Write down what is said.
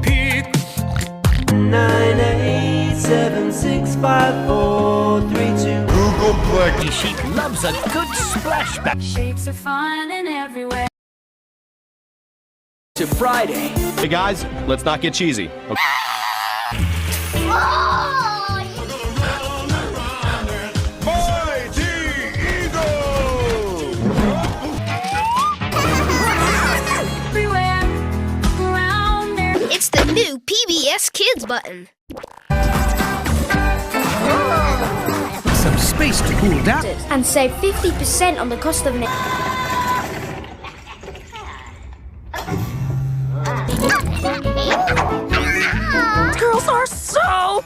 Peak 9876543 Google Play. She loves a good splashback. Shapes are fun and everywhere. To Friday. Hey guys, let's not get cheesy. Okay. Mighty Eagle! Everywhere around there. It's the new PBS Kids button. Some space to cool down. And save 50% on the cost of Girls are so